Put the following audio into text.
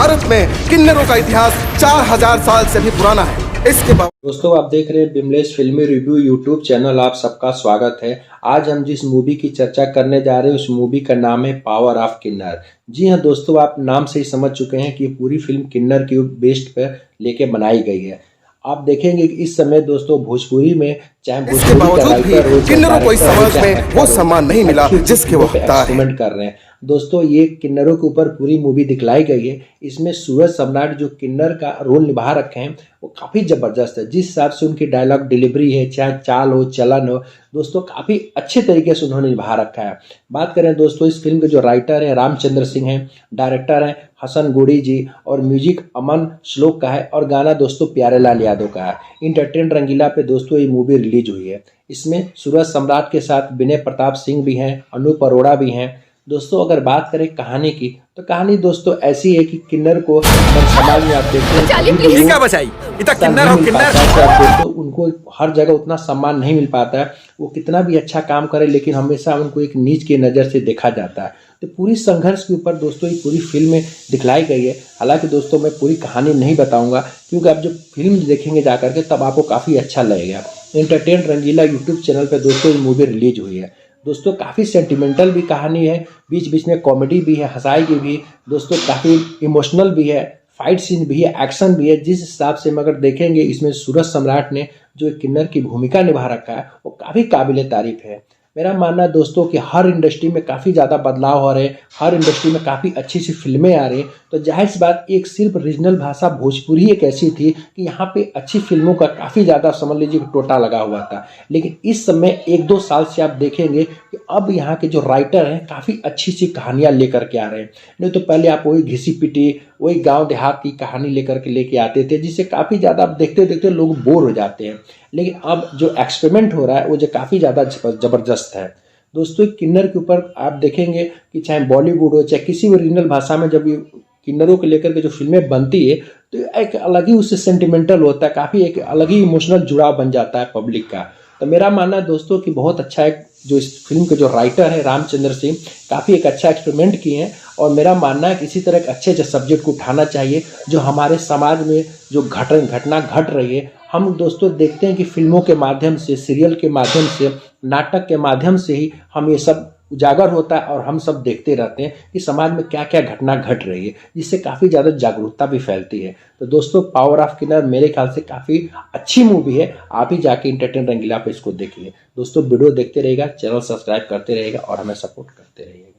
भारत में किन्नरों का इतिहास 4000 साल से भी पुराना है। इसके बाद दोस्तों आप देख रहे हैं बिमलेश फिल्मी रिव्यू यूट्यूब चैनल। आप सबका स्वागत है। आज हम जिस मूवी की चर्चा करने जा रहे हैं उस मूवी का नाम है पावर ऑफ किन्नर। जी हाँ दोस्तों, आप नाम से ही समझ चुके हैं कि पूरी फिल्म किन्नर की बेस्ड पर लेके बनाई गई है। आप देखेंगे कि इस समय दोस्तों भोजपुरी में चाहे इसके बावजूद भी किन्नरों को इस समाज में वो सम्मान नहीं मिला जिसके वो हकदार हैं। कर रहे हैं। दोस्तों ये किन्नरों के ऊपर पूरी मूवी दिखलाई गई है। इसमें सूरज सम्राट जो किन्नर का रोल निभा रखे हैं वो काफ़ी ज़बरदस्त है। जिस हिसाब से उनकी डायलॉग डिलीवरी है, चाहे चाल हो चलन हो, दोस्तों काफ़ी अच्छे तरीके से उन्होंने निभा रखा है। बात करें दोस्तों इस फिल्म के जो राइटर हैं रामचंद्र सिंह हैं, डायरेक्टर हैं हसन गुड़ी जी और म्यूजिक अमन श्लोक का है और गाना दोस्तों प्यारेलाल यादव का है। इंटरटेन रंगीला पे दोस्तों ये मूवी रिलीज हुई है। इसमें सूरज सम्राट के साथ विनय प्रताप सिंह भी हैं, अनूप अरोड़ा भी हैं। दोस्तों अगर बात करें कहानी की तो कहानी दोस्तों ऐसी है कि किन्नर को समाज में आप देखते हैं उनको हर जगह उतना सम्मान नहीं मिल पाता है। वो कितना भी अच्छा काम करे लेकिन हमेशा उनको एक नीच की नज़र से देखा जाता है। तो पूरी संघर्ष के ऊपर दोस्तों ये पूरी फिल्म में दिखलाई गई है। हालांकि दोस्तों मैं पूरी कहानी नहीं बताऊंगा क्योंकि आप जब फिल्म देखेंगे जा करके तब आपको काफ़ी अच्छा लगेगा। एंटरटेन रंगीला यूट्यूब चैनल पर दोस्तों ये मूवी रिलीज हुई है। दोस्तों काफ़ी सेंटिमेंटल भी कहानी है, बीच बीच में कॉमेडी भी है, हंसाई की भी, दोस्तों काफ़ी इमोशनल भी है, फाइट सीन भी है, एक्शन भी है। जिस हिसाब से हम अगर देखेंगे इसमें सूरज सम्राट ने जो किन्नर की भूमिका निभा रखा है वो काफ़ी काबिले तारीफ है। मेरा मानना है दोस्तों कि हर इंडस्ट्री में काफ़ी ज़्यादा बदलाव हो रहे हैं, हर इंडस्ट्री में काफ़ी अच्छी सी फिल्में आ रही हैं। तो जाहिर सी बात एक सिर्फ रीजनल भाषा भोजपुरी एक ऐसी थी कि यहाँ पे अच्छी फिल्मों का काफ़ी ज़्यादा समझ लीजिए टोटा लगा हुआ था। लेकिन इस समय 1-2 साल से आप देखेंगे कि अब यहाँ के जो राइटर हैं काफ़ी अच्छी सी कहानियाँ लेकर के आ रहे हैं। नहीं तो पहले आप वही घिसी पिटी वही गाँव देहात की कहानी लेके आते थे जिससे काफ़ी ज़्यादा आप देखते देखते लोग बोर हो जाते हैं। लेकिन अब जो एक्सपेरिमेंट हो रहा है वो जो काफ़ी ज़्यादा ज़बरदस्त है। दोस्तों किन्नर के ऊपर आप देखेंगे कि चाहे बॉलीवुड हो चाहे किसी भी रीजनल भाषा में जब ये किन्नरों को लेकर के जो फिल्में बनती है तो एक अलग ही उससे सेंटिमेंटल होता है, काफ़ी एक अलग ही इमोशनल जुड़ाव बन जाता है पब्लिक का। तो मेरा मानना है दोस्तों कि बहुत अच्छा है जो इस फिल्म के जो राइटर है रामचंद्र सिंह काफ़ी एक अच्छा एक्सपेरिमेंट किए हैं। और मेरा मानना है कि इसी तरह एक अच्छे सब्जेक्ट को उठाना चाहिए जो हमारे समाज में जो घटना घट रही है। हम दोस्तों देखते हैं कि फिल्मों के माध्यम से, सीरियल के माध्यम से, नाटक के माध्यम से ही हम ये सब उजागर होता है और हम सब देखते रहते हैं कि समाज में क्या क्या घटना घट रही है, जिससे काफ़ी ज़्यादा जागरूकता भी फैलती है। तो दोस्तों पावर ऑफ किन्नर मेरे ख्याल से काफ़ी अच्छी मूवी है। आप ही जाके एंटरटेन रंगीला पे इसको देखिए। दोस्तों वीडियो देखते रहिएगा, चैनल सब्सक्राइब करते रहिएगा और हमें सपोर्ट करते रहिएगा।